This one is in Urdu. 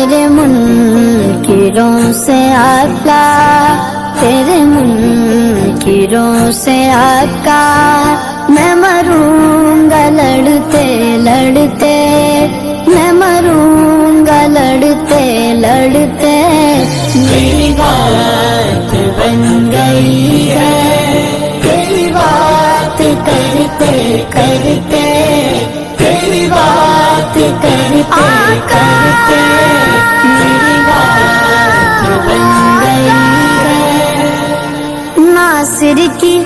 تیرے منکروں سے آقا، تیرے منکروں سے آقا، میں مروں گا لڑتے لڑتے، میں مروں گا لڑتے لڑتے، میری بات بن گئی ہے، تیری بات کرتے کرتے، تیری بات کرتے کرتے، میری بات بن گئی ہے۔ ناصر کی